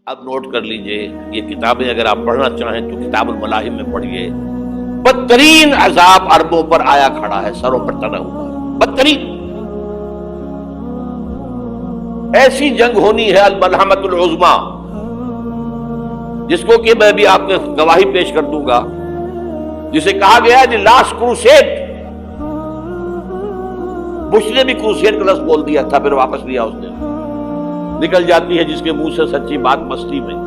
اب نوٹ کر لیجئے، یہ کتابیں اگر آپ پڑھنا چاہیں تو کتاب الملاحم میں پڑھیے۔ بدترین عذاب عربوں پر آیا کھڑا ہے، سروں پر تنا ہوا ہے، بدترین۔ ایسی جنگ ہونی ہے الملحمۃ العظمیٰ، جس کو کہ میں بھی آپ کو گواہی پیش کر دوں گا، جسے کہا گیا ہے دی لاسٹ کروسیڈ۔ بش نے بھی کروسیڈ کا لفظ بول دیا تھا، پھر واپس لیا اس نے۔ نکل جاتی ہے جس کے منہ سے سچی بات مستی میں،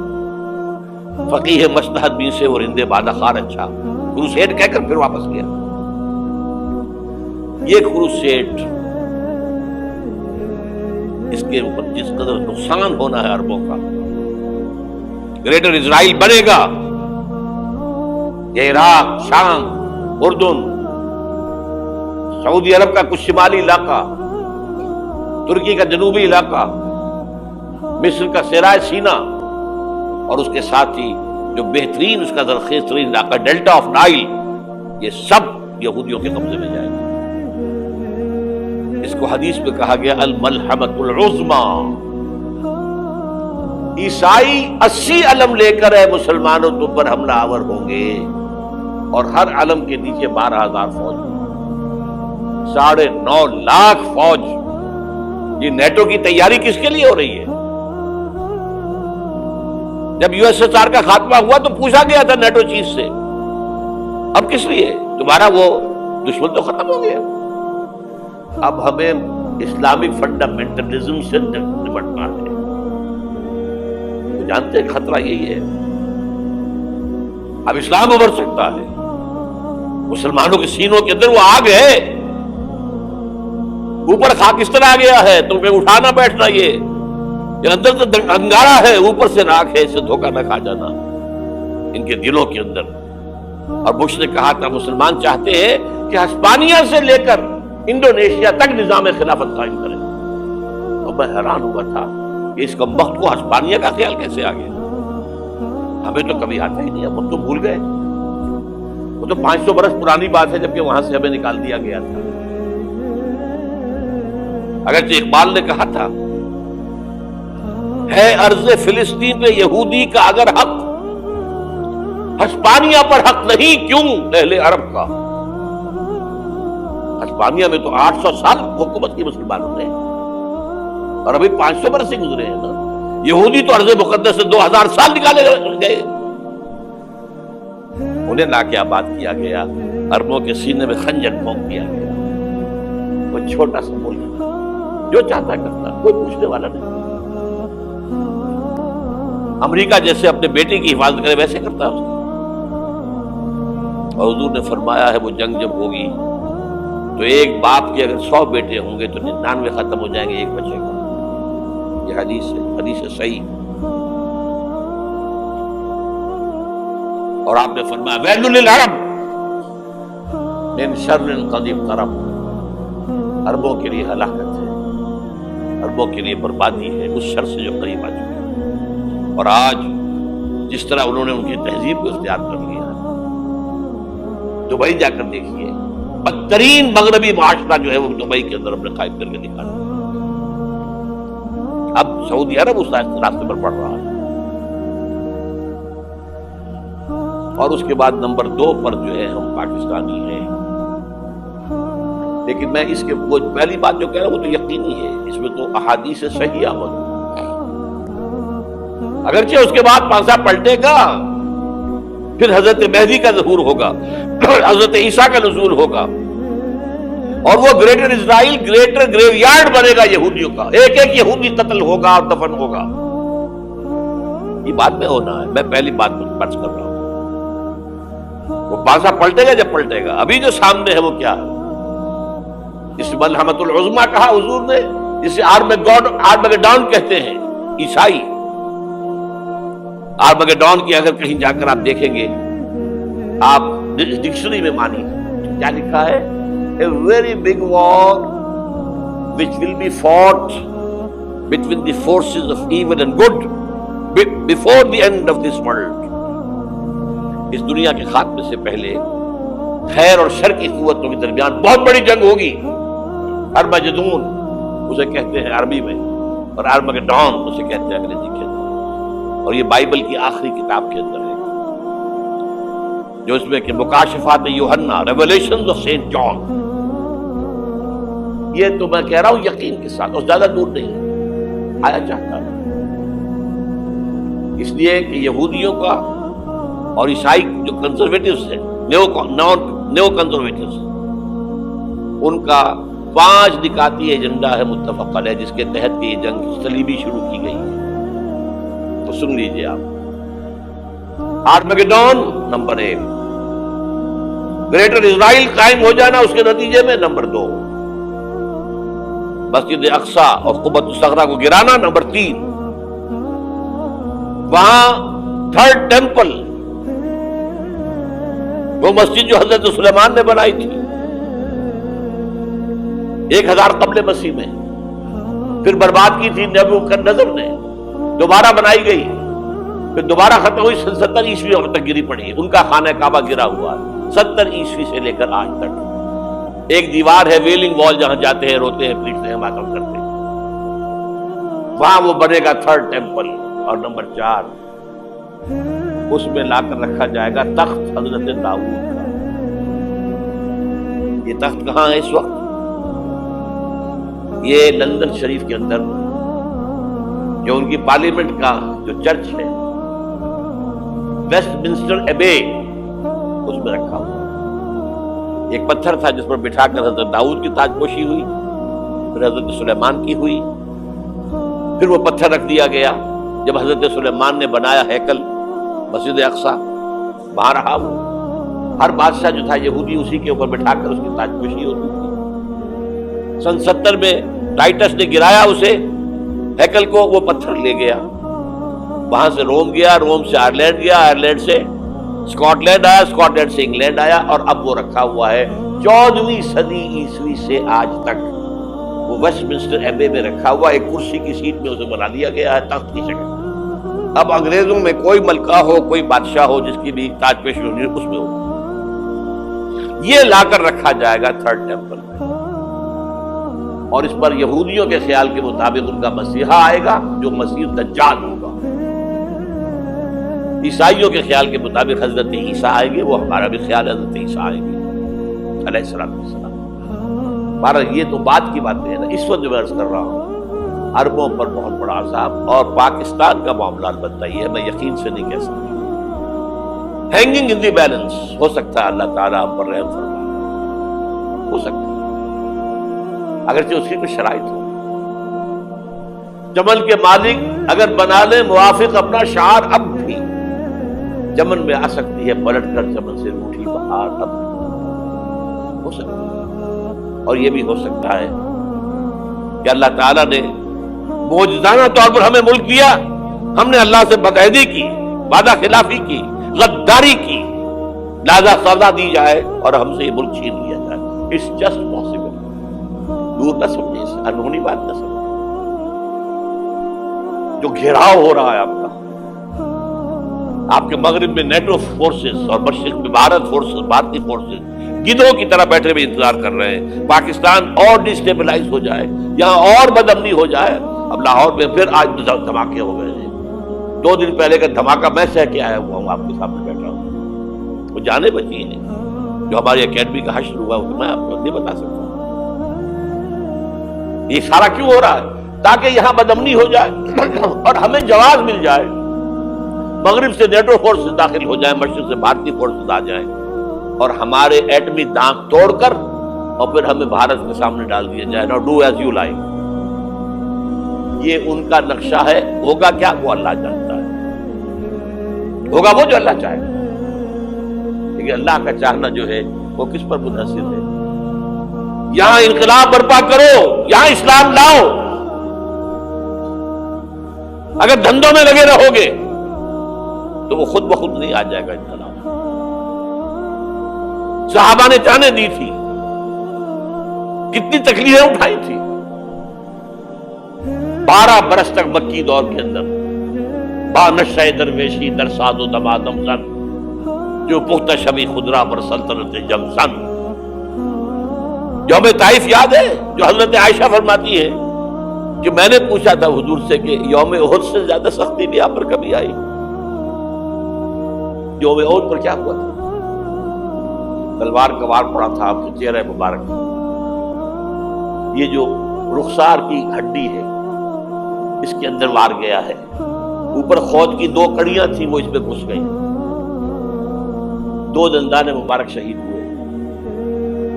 فقیہ مصلحت بھی سے اور رندے بادہ خار اچھا، کروسیڈ کہہ کر پھر واپس لیا۔ یہ کروسیڈ، اس کے اوپر جس قدر نقصان ہونا ہے عربوں کا، گریٹر اسرائیل بنے گا، یہ عراق، شام، اردن، سعودی عرب کا کچھ شمالی علاقہ، ترکی کا جنوبی علاقہ، مصر کا صحرائے سینا، اور اس کے ساتھ ہی جو بہترین اس کا زرخیز ترین علاقہ ڈیلٹا آف نائل، یہ سب یہودیوں کے قبضے میں جائے گا۔ اس کو حدیث میں کہا گیا الملحمۃ العظمیٰ۔ عیسائی 80 علم لے کر اے مسلمانوں تم پر حملہ آور ہوں گے، اور ہر علم کے نیچے 12,000 فوج، 9.5 لاکھ فوج۔ یہ نیٹو کی تیاری کس کے لیے ہو رہی ہے؟ جب یو ایس ایس آر کا خاتمہ ہوا تو پوچھا گیا تھا نیٹو چیف سے، اب کس لیے؟ تمہارا وہ دشمن تو ختم ہو گیا، اب ہمیں اسلامک فنڈامنٹلزم سے نمٹنا ہے۔ جانتے ہیں خطرہ یہی ہے، اب اسلام ابھر سکتا ہے، مسلمانوں کے سینوں کے اندر وہ آگ ہے، اوپر خاکستر آ گیا ہے، تمہیں اٹھانا بیٹھنا، یہ اندر تو انگارہ ہے، اوپر سے راکھ ہے، اسے دھوکہ نہ کھا جانا ان کے دلوں کے اندر۔ اور بش نے کہا تھا مسلمان چاہتے ہیں کہ ہسپانیہ سے لے کر انڈونیشیا تک نظام خلافت قائم کریں، تو میں حیران ہوا تھا کہ اس کا وقت کو ہسپانیہ کا خیال کیسے آ گیا؟ ہمیں تو کبھی آتا ہی نہیں، ہم تو بھول گئے، وہ تو 500 برس پرانی بات ہے، جبکہ وہاں سے ہمیں نکال دیا گیا تھا۔ اگرچہ اقبال نے کہا تھا ہے ارض فلسطین پہ یہودی کا اگر حق، ہسپانیہ پر حق نہیں کیوں اہل عرب کا؟ ہسپانیہ میں تو 800 سال حکومت کی مسلمانوں نے، اور ابھی 500 برس سے گزرے ہیں نا۔ یہودی تو ارض مقدس سے 2000 سال نکالے گئے، انہیں لا کے آباد کیا گیا، عربوں کے سینے میں خنجر پھونک دیا گیا۔ وہ چھوٹا سا ملک جو چاہتا کرتا، کوئی پوچھنے والا نہیں۔ امریکہ جیسے اپنے بیٹے کی حفاظت کرے ویسے کرتا ہے، اور حضور نے فرمایا ہے وہ جنگ جب ہوگی تو ایک باپ کے اگر 100 بیٹے ہوں گے تو 99 ختم ہو جائیں گے، ایک بچے گا۔ یہ حدیث ہے صحیح۔ اور آپ نے فرمایا ویل للعرب من شر قد اقترب، عربوں کے لیے ہلاکت ہے، عربوں کے لیے بربادی ہے اس شر سے جو قریب آ چکا ہے۔ اور آج جس طرح انہوں نے ان کی تہذیب کو اختیار کر لیا، دبئی جا کر دیکھیے، بدترین مغربی معاشرہ جو ہے وہ دبئی کے اندر اپنے قائم کر کے دکھانا۔ اب سعودی عرب اس راستے پر بڑھ رہا ہے، اور اس کے بعد نمبر 2 پر جو ہے ہم پاکستانی ہیں۔ لیکن میں اس کے وہ پہلی بات جو کہہ رہا ہوں وہ تو یقینی ہے، اس میں تو احادیث صحیحہ موجود، اگرچہ اس کے بعد پانسا پلٹے گا، پھر حضرت مہدی کا ظہور ہوگا، حضرت عیسیٰ کا نزول ہوگا، اور وہ گریٹر اسرائیل گریٹر گریو یارڈ بنے گا یہودیوں کا، ایک ایک یہودی قتل ہوگا اور دفن ہوگا۔ یہ بات میں ہونا ہے، میں پہلی بات فرض کر رہا ہوں۔ وہ پانسا پلٹے گا جب پلٹے گا، ابھی جو سامنے ہے وہ کیا ہے؟ اس ملحمۃ العظمیٰ کہا حضور نے، جسے آرمگیڈون کہتے ہیں عیسائی۔ آرمگیڈون کی اگر کہیں جا کر آپ دیکھیں گے، آپ ڈکشنری میں مانی کیا لکھا ہے؟ A very big war which will be fought between the forces of evil and good before the end of this world. اس دنیا کے خاتمے سے پہلے خیر اور شر کی قوتوں کے درمیان بہت بڑی جنگ ہوگی، ارمجدون اسے کہتے ہیں عربی میں، اور آرمگیڈون اسے کہتے ہیں انگریزی کے اندر۔ اور یہ بائبل کی آخری کتاب کے اندر ہے، جو اس میں کہ مکاشفات یوحنا، ریولیشنز آف سینٹ جان. یہ تو میں کہہ رہا ہوں یقین کے ساتھ، اور زیادہ دور نہیں آیا چاہتا ہے. اس لیے کہ یہودیوں کا اور عیسائی جو کنزرویٹوز ہیں، نیو کنزرویٹوز، ان کا 5 نکاتی ایجنڈا ہے متفق علیہ، جس کے تحت یہ جنگ صلیبی شروع کی گئی ہے. تو سن لیجئے آپ. آرمیگیڈون نمبر 1، گریٹر اسرائیل قائم ہو جانا اس کے نتیجے میں نمبر 2، مسجد اقصی اور قبۃ الصغریٰ کو گرانا نمبر 3، وہاں 3rd ٹیمپل، وہ مسجد جو حضرت سلیمان نے بنائی تھی 1000 قبل مسیح میں، پھر برباد کی تھی نیبوکدنیزر نے، دوبارہ بنائی گئی، پھر دوبارہ ختم ہوئی 70 عیسوی تک گری پڑی. ان کا خانہ کعبہ گرا ہوا ہے 70 عیسوی سے لے کر آج تک. ایک دیوار ہے ویلنگ وال، جہاں جاتے ہیں، روتے ہیں، پیٹتے ہیں، ماتم کرتے ہیں. وہاں وہ بنے گا 3rd ٹیمپل. اور نمبر 4، اس میں لا کر رکھا جائے گا تخت حضرت داؤد کا. یہ تخت کہاں ہے اس وقت؟ یہ لندن شریف کے اندر، جو ان کی پارلیمنٹ کا جو چرچ ہے، ویسٹ منسٹر ایبے، اس میں رکھا ہوا. ایک پتھر تھا جس پر بٹھا کر حضرت داؤد کی تاجپوشی ہوئی، پھر حضرت سلیمان کی ہوئی، پھر وہ پتھر رکھ دیا گیا جب حضرت سلیمان نے بنایا ہیکل مسجد اقصی، وہاں رہا وہ. ہر بادشاہ جو تھا یہودی اسی کے اوپر بٹھا کر اس کی تاجپوشی ہوتی تھی. سن 70 میں ٹائٹس نے گرایا اسے، ہیکل کو، وہ پتھر لے گیا، وہاں سے روم گیا، روم سے آئرلینڈ گیا، آئرلینڈ سے اسکاٹ لینڈ آیا، اسکاٹ لینڈ سے انگلینڈ آیا، اور اب وہ رکھا ہوا ہے 14ویں صدی عیسوی سے آج تک. وہ ویسٹ منسٹر ایبے میں رکھا ہوا، ایک کرسی کی سیٹ میں اسے بنا دیا گیا ہے تخت کی شکل. اب انگریزوں میں کوئی ملکہ ہو، کوئی بادشاہ ہو جس کی بھی تاج پیشی ہونی اس میں ہو. یہ لا کر رکھا جائے گا 3rd ٹیمپل میں، اور اس پر یہودیوں کے خیال کے مطابق ان کا مسیحا آئے گا جو مسیح دجال ہوگا. عیسائیوں کے خیال کے مطابق حضرت عیسیٰ آئیں گے، وہ ہمارا بھی خیال ہے حضرت عیسیٰ آئیں گے علیہ السلام. بارہ یہ تو بات کی باتیں ہیں نا. اس وقت جو میں عرض کر رہا ہوں، عربوں پر بہت بڑا عذاب، اور پاکستان کا معاملہ البتہ یہ ہے، میں یقین سے نہیں کہہ سکتا. ہینگنگ ان دی بیلنس، ہو سکتا ہے اللہ تعالیٰ ہم پر رحم فرمائے، ہو سکتا ہے، اگرچہ اس کی کوئی شرائط ہو. چمن کے مالک اگر بنا لیں موافق اپنا شعار، اب بھی چمن میں آ سکتی ہے پلٹ کر چمن سے روٹھی بہار. اب ہو سکتا ہے. اور یہ بھی ہو سکتا ہے کہ اللہ تعالیٰ نے معجزانہ طور پر ہمیں ملک دیا، ہم نے اللہ سے بدعہدی کی، وعدہ خلافی کی، غداری کی، لہذا سزا دی جائے اور ہم سے یہ ملک چھین لیا جائے. It's just possible. دور نہ سمجھے، اس انہونی بات نہ سمجھے. جو گھیراؤ ہو رہا ہے آپ کے مغرب میں نیٹو فورسز اور مشرق میں بھارتی فورسز گدھوں کی طرح بیٹھے ہوئے انتظار کر رہے ہیں پاکستان اور ڈسٹیبلائز ہو جائے، یہاں اور بدامنی ہو جائے. اب لاہور میں پھر آج دھماکے ہو گئے ہیں. 2 دن پہلے کا دھماکہ میں سہ کے آیا ہوا ہوں، آپ کے سامنے بیٹھا ہوں. وہ جانے بچی ہیں جو ہماری اکیڈمی کا حشر ہوا، میں آپ کو نہیں بتا سکتا. یہ سارا کیوں ہو رہا ہے؟ تاکہ یہاں بدامنی ہو جائے اور ہمیں جواز مل جائے. مغرب سے نیٹو فورسز داخل ہو جائیں، مشرق سے بھارتی فورسز آ جائیں، اور ہمارے ایٹمی دانت توڑ کر اور پھر ہمیں بھارت کے سامنے ڈال دیا جائے. نو ڈو ایز یو لائک. یہ ان کا نقشہ ہے. ہوگا کیا وہ اللہ جانتا ہے. ہوگا وہ جو اللہ چاہے. لیکن اللہ کا چاہنا جو ہے وہ کس پر منحصر ہے؟ یہاں انقلاب برپا کرو، یہاں اسلام لاؤ. اگر دھندوں میں لگے رہو گے تو وہ خود بخود نہیں آ جائے گا انقلاب. صحابہ نے جانیں دی تھی، کتنی تکلیفیں اٹھائی تھی. 12 برس تک مکی دور کے اندر با نشہ درویشی در ساد و دمادم زن، جو پختہ شبی خدرہ پر سلطنت جم سن. جو ہمیں طائف یاد ہے، جو حضرت عائشہ فرماتی ہے کہ میں نے پوچھا تھا حضور سے کہ یوم احد سے زیادہ سختی بھی آپ پر کبھی آئی؟ یوم احد پر کیا ہوا تھا؟ تلوار کا وار پڑا تھا آپ کے چہرہ مبارک، یہ جو رخسار کی ہڈی ہے اس کے اندر وار گیا ہے، اوپر خود کی 2 کڑیاں تھیں وہ اس میں گھس گئی، 2 دندان مبارک شہید ہوئے۔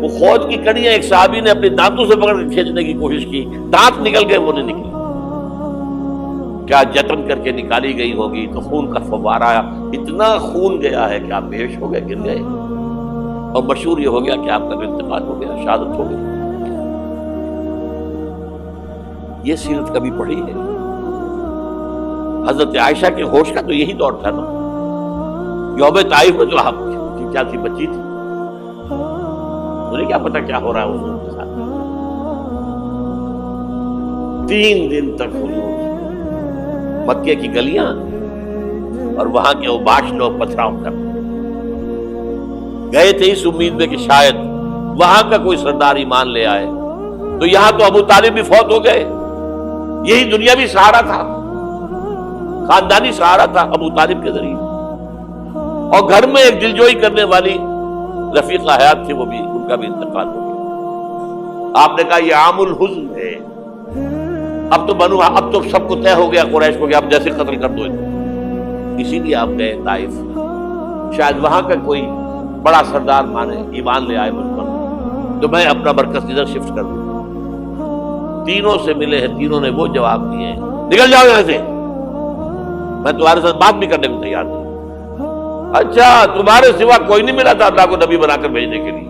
وہ خود کی کڑیاں ایک صحابی نے اپنے دانتوں سے پکڑ کر کھینچنے کی کوشش کی، دانت نکل گئے، وہ نہیں نکلی، کیا جتن کر کے نکالی گئی ہوگی تو خون کا فوارہ آیا، اتنا خون گیا ہے کہ آپ بے ہوش ہو گئے، گر گئے، اور مشہور یہ ہو گیا کہ آپ کا انتقال ہو گیا، شہادت ہو گئی۔ یہ سیرت کبھی پڑھی ہے؟ حضرت عائشہ کے ہوش کا تو یہی دور تھا نا، یوم طائف میں جو آپ کیا تھی، بچی تھی، مجھے کیا پتا کیا ہو رہا ہے حضور کے ساتھ۔ 3 دن تک حضور مکے کی گلیاں اور وہاں کے اوباش لوگ پتھراؤ کر گئے تھے اس امید میں کہ شاید وہاں کا کوئی سردار ایمان لے آئے، تو یہاں تو ابو طالب بھی فوت ہو گئے، یہی دنیاوی سہارا تھا، خاندانی سہارا تھا ابو طالب کے ذریعے، اور گھر میں ایک دلجوئی کرنے والی رفیقہ حیات تھی، وہ بھی، ان کا بھی انتقال ہو گیا۔ آپ نے کہا یہ عام الحزن ہے، اب تو سب کو طے ہو گیا قریش کو کہ اب جیسے قتل کر دو، اسی لیے آپ گئے طائف، شاید وہاں کا کوئی بڑا سردار مانے، ایمان لے آئے مجھ پر، تو میں اپنا مرکز ادھر شفٹ کر دوں۔ تینوں سے ملے ہیں، تینوں نے وہ جواب دیے ہیں، نکل جاؤ یہاں سے، میں تمہارے ساتھ بات بھی کرنے کو تیار نہیں۔ اچھا، تمہارے سوا کوئی نہیں ملا تھا اللہ کو نبی بنا کر بھیجنے کے لیے؟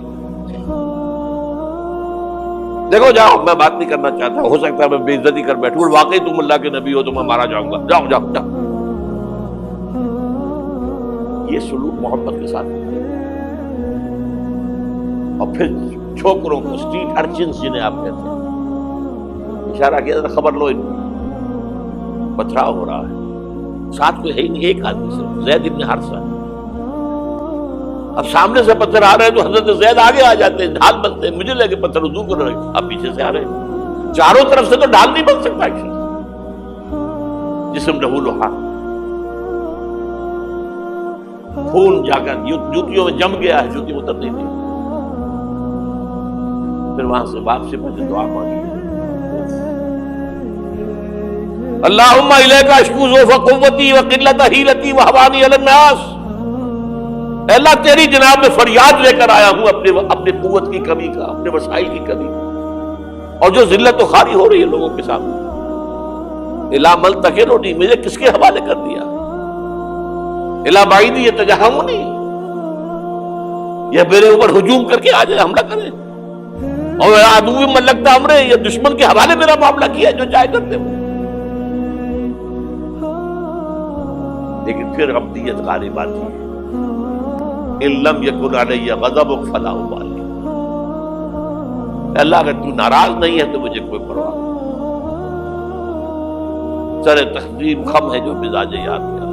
دیکھو جاؤ، میں بات نہیں کرنا چاہتا، ہو سکتا ہے میں بے عزتی کر بیٹھوں، واقعی تم اللہ کے نبی ہو تو میں مارا جاؤں گا، جاؤ جاؤ جاؤ۔ یہ سلوک محبت کے ساتھ، اور پھر چھوکروں کو، اسٹریٹ ارچنز جنہیں آپ کہتے ہیں، اشارہ کیا تھا، خبر لو ان کی، پتھراؤ ہو رہا ہے، ساتھ کوئی ہے ہی نہیں، ایک آدمی سے، زید ابن حارثہ۔ اب سامنے سے پتھر آ رہے ہیں تو حضرت زید آگے آ جاتے ہیں، ڈھال بنتے ہیں، مجھے لگے پتھر حضور کو لگے، اب پیچھے سے آ رہے ہیں، چاروں طرف سے تو ڈھال نہیں بن سکتا، جسم لہو لہا، خون جا کر جوتیوں میں جم گیا ہے، جوتی اتر نہیں تھی۔ پھر وہاں سے واپسی پر دعا مانگی، اللہم الیک اشکو ضعف قوتی وقلت حیلتی وہوانی علی الناس، اے اللہ تیری جناب میں فریاد لے کر آیا ہوں اپنے قوت کی کمی کا، اپنے وسائل کی کمی، اور جو ذلت و خواری ہو رہی ہے لوگوں کے سامنے، الا ملتقنی، مجھے کس کے حوالے کر دیا، الا بعیدی یتجہمنی، یہ میرے اوپر ہجوم کر کے آ جائے، حملہ کرے، اور عدو من لگتا امرے، یہ دشمن کے حوالے میرا معاملہ کیا جو چاہے کرتے ہو۔ لیکن پھر ابدیت غالب آتی ہے، ان لم یکن علی غضبک فلا ابالی، اللہ اگر تو ناراض نہیں ہے تو مجھے کوئی پرواہ نہیں، سر تقسیم خم ہے جو مزاج یاد کیا،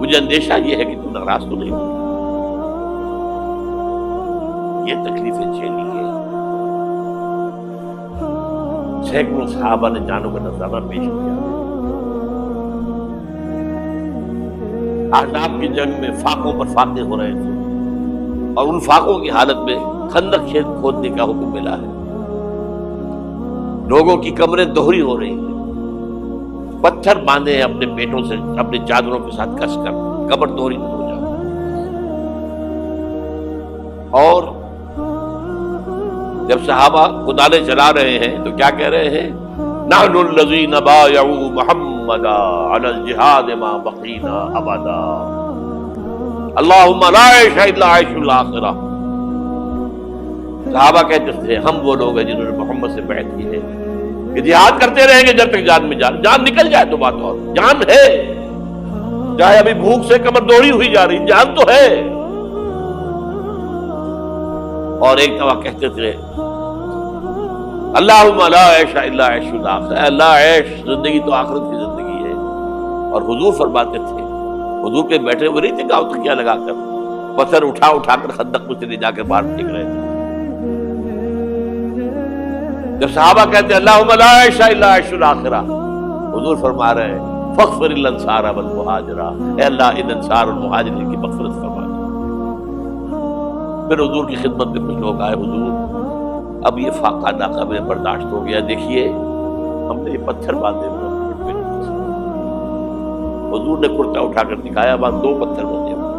مجھے اندیشہ یہ ہے کہ تو ناراض تو نہیں ہو۔ یہ تکلیفیں جھیلی ہے، سینکڑوں صحابہ نے جانوں کا نذرانہ پیش کیا، احزاب کی جنگ میں فاقوں پر فاقے ہو رہے تھے، اور ان فاقوں کی حالت میں خندق کھودنے کا حکم ملا ہے، لوگوں کی کمریں دوہری ہو رہی ہیں، پتھر باندھے ہیں اپنے پیٹوں سے، اپنے چادروں کے ساتھ کس کر کمر دوہری نہ ہو جائے، اور جب صحابہ کدالیں چلا رہے ہیں تو کیا کہہ رہے ہیں، نحن الذین بایعوا محمدا علی الجہاد ما بقینا ابدا، اللہم لا عیش الا عیش الاخرہ۔ صحابہ کہتے تھے ہم وہ لوگ ہیں جنہوں نے محمد سے بیعت کی ہے کہ جہاد کرتے رہیں گے جب تک جان میں جان نکل جائے تو بات، اور جان ہے، چاہے ابھی بھوک سے کمر دوڑی ہوئی جا رہی، جان تو ہے۔ اور ایک دفعہ کہتے تھے اللہم لا عیش الا عیش الاخرہ، اللہ عیش، زندگی تو آخرت کی زندگی ہے۔ اور حضور فرماتے تھے، حضور کے بیٹھے ہوئے نہیں تھے گاؤں تکیہ لگا کر، پتھر اٹھا اٹھا کر خندق میں سے لے جا کر باہر پھینک رہے تھے، جب صحابہ کہتے ہیں اللہم لا عیش الا عیش الآخرہ، حضور فرما رہے ہیں فاغفر للانصار والمہاجرہ، اے اللہ ان انصار اور مہاجرین کی مغفرت فرما دے۔ پھر حضور کی خدمت میں کچھ لوگ آئے، حضور اب یہ فاقہ ناقابل برداشت ہو گیا، دیکھیے ہم نے یہ پتھر باندھے ہوئے، حضور نے کرتا اٹھا کر دکھایا، وہاں 2 پتھر بندے ہوئے۔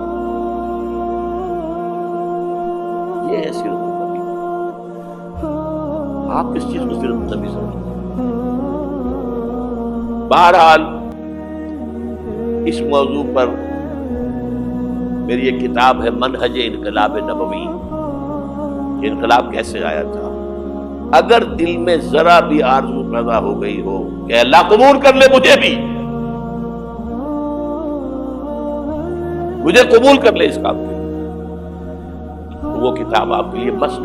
یہ ہے سیرت النبی۔ آپ کس چیز کو سیرت النبی سمجھتے ہیں؟ بہرحال اس موضوع پر میری ایک کتاب ہے منہج انقلاب نبوی، کہ انقلاب کیسے آیا تھا۔ اگر دل میں ذرا بھی آرزو پیدا ہو گئی ہو کہ اللہ قبول کر لے مجھے بھی، مجھے قبول کر لے اس کام کے، تو وہ کتاب آپ کے لیے مست